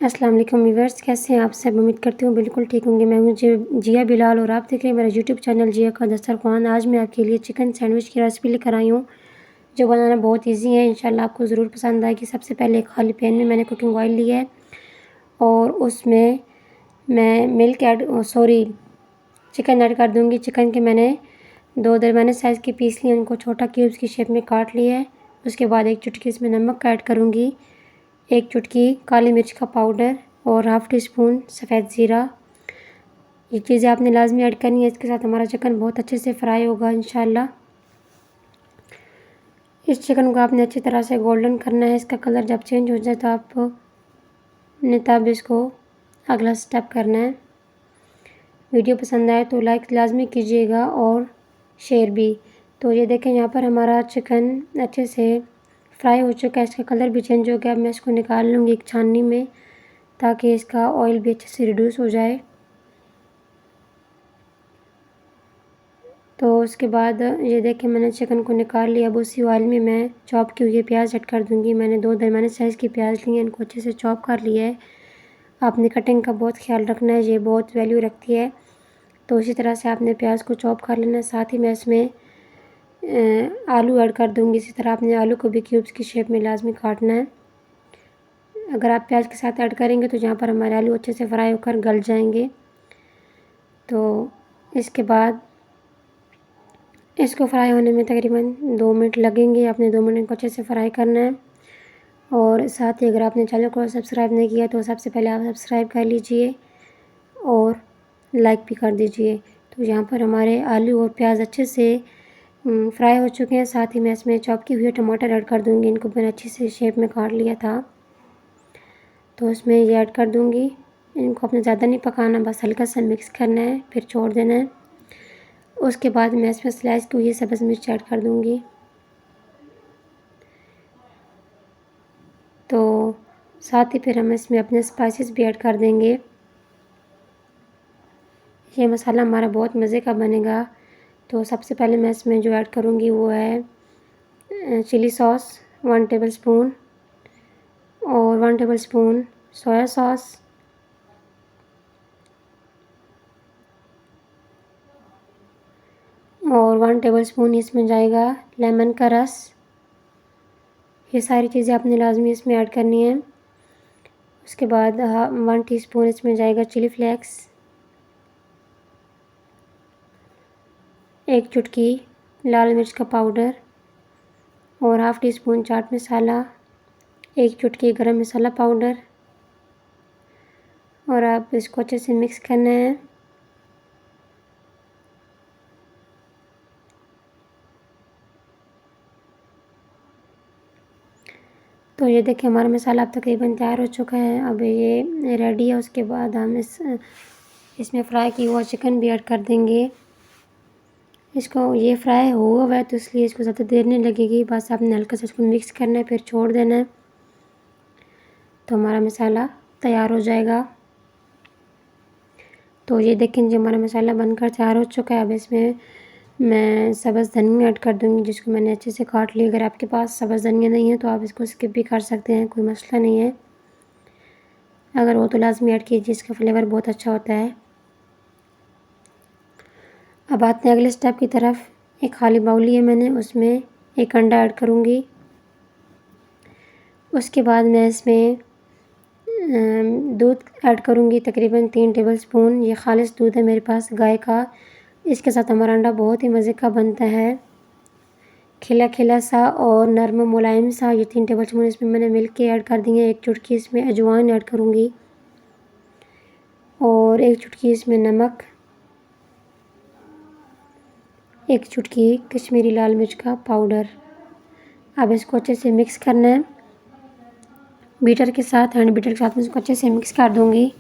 अस्सलाम वालेकुम व्यूअर्स, कैसे हैं आप सब। उम्मीद करती हूँ बिल्कुल ठीक होंगे। मैं हूँ जिया बिलाल और आप देख रहे हैं मेरा यूट्यूब चैनल जिया का दस्तरखान। आज मैं आपके लिए चिकन सैंडविच की रेसिपी लेकर आई हूँ जो बनाना बहुत ईजी है। इंशाल्लाह आपको ज़रूर पसंद आएगी। सबसे पहले एक खाली पैन में मैंने कुकिंग ऑयल लिया है और उसमें मैं चिकन ऐड कर दूँगी। चिकन के मैंने 2 दरमियाने साइज़ के पीस लिए, उनको छोटा क्यूब्स की शेप में काट लिया है। उसके बाद एक चुटकी इसमें नमक का ऐड करूँगी, एक चुटकी काली मिर्च का पाउडर और हाफ़ टी स्पून सफ़ेद ज़ीरा। ये चीज़ें आपने लाजमी ऐड करनी है, इसके साथ हमारा चिकन बहुत अच्छे से फ्राई होगा इंशाल्लाह। इस चिकन को आपने अच्छी तरह से गोल्डन करना है। इसका कलर जब चेंज हो जाए तो आपने तब इसको अगला स्टेप करना है। वीडियो पसंद आए तो लाइक लाजमी कीजिएगा और शेयर भी। तो ये देखें, यहाँ पर हमारा चिकन अच्छे से फ्राई हो चुका है, इसका कलर भी चेंज हो गया। अब मैं इसको निकाल लूँगी एक छाननी में ताकि इसका ऑयल भी अच्छे से रिड्यूस हो जाए। तो उसके बाद ये देखें, मैंने चिकन को निकाल लिया। अब उसी ऑयल में मैं चॉप किए हुए प्याज ऐड कर दूँगी। मैंने 2 दरमियाने साइज़ की प्याज ली हैं, इनको अच्छे से चॉप कर लिया है। आपने कटिंग का बहुत ख्याल रखना है, ये बहुत वैल्यू रखती है। तो इसी तरह से आपने प्याज को चॉप कर लेना है। साथ ही मैं इसमें आलू ऐड कर दूँगी। इसी तरह आपने आलू को भी क्यूब्स की शेप में लाजमी काटना है। अगर आप प्याज के साथ ऐड करेंगे तो जहाँ पर हमारे आलू अच्छे से फ्राई होकर गल जाएंगे। तो इसके बाद इसको फ्राई होने में तकरीबन 2 मिनट लगेंगे। आपने 2 मिनट को अच्छे से फ्राई करना है। और साथ ही अगर आपने चैनल को सब्सक्राइब नहीं किया तो सबसे पहले आप सब्सक्राइब कर लीजिए और लाइक भी कर दीजिए। तो यहाँ पर हमारे आलू और प्याज अच्छे से फ्राई हो चुके हैं। साथ ही मैं इसमें चॉप किए हुए टमाटर ऐड कर दूँगी। इनको मैंने अच्छी से शेप में काट लिया था, तो इसमें ये ऐड कर दूँगी। इनको आपने ज़्यादा नहीं पकाना, बस हल्का सा मिक्स करना है, फिर छोड़ देना है। उसके बाद मैं इसमें स्लाइस की हुई सब्ज़ मिर्च ऐड कर दूँगी। तो साथ ही फिर हम इसमें अपने स्पाइसेस भी ऐड कर देंगे। ये मसाला हमारा बहुत मज़े का बनेगा। तो सबसे पहले मैं इसमें जो ऐड करूँगी वो है चिली सॉस 1 टेबलस्पून और 1 टेबलस्पून सोया सॉस और 1 टेबलस्पून इसमें जाएगा लेमन का रस। ये सारी चीज़ें आपने लाजमी इसमें ऐड करनी है। उसके बाद 1 टीस्पून इसमें जाएगा चिली फ्लेक्स, 1 चुटकी लाल मिर्च का पाउडर और half tea spoon chaat masala, 1 चुटकी गरम मसाला पाउडर। और आप इसको अच्छे से मिक्स करना है। तो ये देखिए, हमारा मसाला अब तकरीबन तैयार हो चुका है। अब ये रेडी है। उसके बाद हम इसमें फ्राई किया हुआ चिकन भी ऐड कर देंगे। इसको ये फ्राई हुआ हुआ है तो इसलिए इसको ज़्यादा देर नहीं लगेगी। बस आपने हल्का सा इसको मिक्स करना है, फिर छोड़ देना है, तो हमारा मसाला तैयार हो जाएगा। तो ये देखें, जो हमारा मसाला बनकर तैयार हो चुका है। अब इसमें मैं सब्ज़ धनिया ऐड कर दूँगी, जिसको मैंने अच्छे से काट लिया। अगर आपके पास सब्ज़ धनिया नहीं है तो आप इसको स्किप भी कर सकते हैं, कोई मसला नहीं है। अगर वो तो लाजमी ऐड कीजिए, इसका फ्लेवर बहुत अच्छा होता है। अब आते हैं अगले स्टेप की तरफ। एक खाली बाउल लिया मैंने, उसमें एक अंडा ऐड करूँगी। उसके बाद मैं इसमें दूध ऐड करूँगी, तकरीबन 3 टेबलस्पून। ये खालिस दूध है मेरे पास गाय का। इसके साथ हमारा अंडा बहुत ही मज़े का बनता है, खिला खिला सा और नरम मुलायम सा। ये 3 टेबलस्पून इसमें मैंने मिल्क के ऐड कर दिए। 1 चुटकी इसमें अजवाइन ऐड करूँगी और 1 चुटकी इसमें नमक, 1 चुटकी कश्मीरी लाल मिर्च का पाउडर। अब इसको अच्छे से मिक्स करना है बीटर के साथ, हैंड बीटर के साथ मैं इसको अच्छे से मिक्स कर दूँगी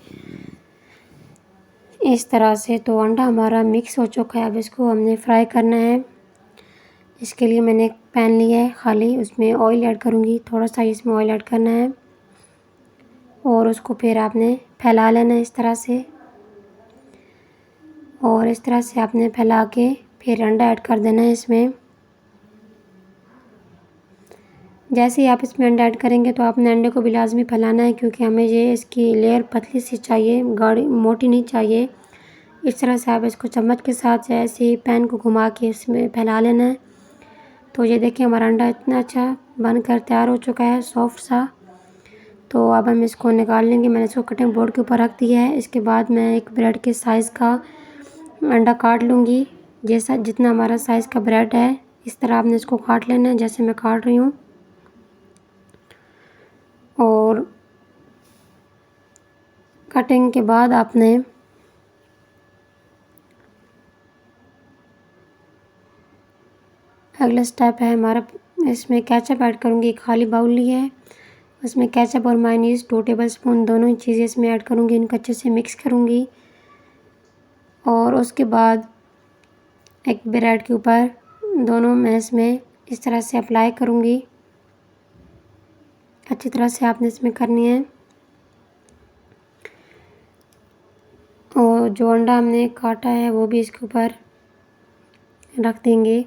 इस तरह से। तो अंडा हमारा मिक्स हो चुका है। अब इसको हमने फ्राई करना है। इसके लिए मैंने एक पैन लिया है खाली, उसमें ऑयल ऐड करूँगी। थोड़ा सा इसमें ऑयल ऐड करना है और उसको फिर आपने फैला लेना है इस तरह से। और इस तरह से आपने फैला के फिर अंडा ऐड कर देना है इसमें। जैसे ही आप इसमें अंडा ऐड करेंगे तो आपने अंडे को भी लाजमी फैलाना है, क्योंकि हमें ये इसकी लेयर पतली सी चाहिए, गाढ़ी मोटी नहीं चाहिए। इस तरह से आप इसको चम्मच के साथ ऐसे ही पैन को घुमा के इसमें फैला लेना है। तो ये देखिए हमारा अंडा इतना अच्छा बनकर तैयार हो चुका है, सॉफ्ट सा। तो अब हम इसको निकाल लेंगे। मैंने इसको कटिंग बोर्ड के ऊपर रख दिया है। इसके बाद मैं एक ब्रेड के साइज़ का अंडा काट लूँगी। जैसा जितना हमारा साइज़ का ब्रेड है इस तरह आपने इसको काट लेना है, जैसे मैं काट रही हूँ। और कटिंग के बाद आपने अगला स्टेप है हमारा, इसमें केचप ऐड करूँगी। खाली बाउल लिया है, उसमें केचप और मायोनीज़ 2 टेबलस्पून दोनों ही चीज़ें इसमें ऐड करूँगी। इनको अच्छे से मिक्स करूँगी और उसके बाद एक ब्रेड के ऊपर दोनों मैं इसमें इस तरह से अप्लाई करूँगी। अच्छी तरह से आपने इसमें करनी है। और जो अंडा हमने काटा है वो भी इसके ऊपर रख देंगे।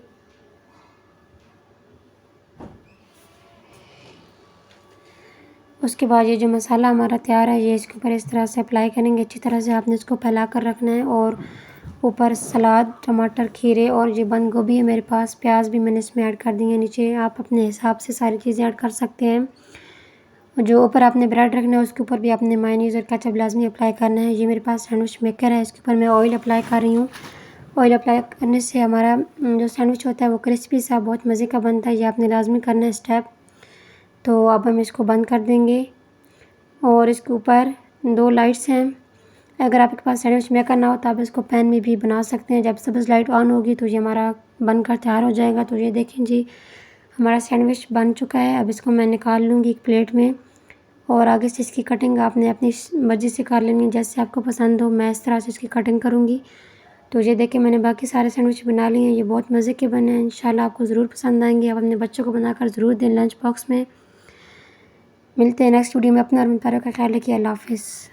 उसके बाद ये जो मसाला हमारा तैयार है ये इसके ऊपर इस तरह से अप्लाई करेंगे। अच्छी तरह से आपने इसको फैला कर रखना है। और ऊपर सलाद, टमाटर, खीरे और ये बंद गोभी है मेरे पास, प्याज भी मैंने इसमें ऐड कर दी है। नीचे आप अपने हिसाब से सारी चीज़ें ऐड कर सकते हैं। और जो ऊपर आपने ब्रेड रखना है उसके ऊपर भी आपने मायोनीज़ और केचप लाजमी अप्लाई करना है। ये मेरे पास सैंडविच मेकर है, इसके ऊपर मैं ऑयल अप्लाई कर रही हूँ। ऑयल अप्लाई करने से हमारा जो सैंडविच होता है वो क्रिस्पी सा बहुत मज़े का बनता है। ये आपने लाजमी करना है स्टेप। तो अब हम इसको बंद कर देंगे। और इसके ऊपर 2 लाइट्स हैं। अगर आपके पास सैंडविच मेकर ना हो तो आप इसको पैन में भी बना सकते हैं। जब सब्ज़ लाइट ऑन होगी तो ये हमारा बनकर तैयार हो जाएगा। तो ये देखें जी हमारा सैंडविच बन चुका है। अब इसको मैं निकाल लूँगी एक प्लेट में। और आगे से इसकी कटिंग आपने अपनी मर्ज़ी से कर लेनी है, जैसे आपको पसंद हो। मैं इस तरह से इसकी कटिंग करूँगी। तो ये देखिए मैंने बाकी सारे सैंडविच बना लिए हैं। ये बहुत मज़े के बने हैं। इंशाल्लाह आपको ज़रूर पसंद आएंगे। आप अपने बच्चों को बनाकर ज़रूर दें लंच बॉक्स में। मिलते हैं नेक्स्ट वीडियो में। अपना और अपने प्यारों का ख्याल रखिए। अल्लाह हाफ़िज़।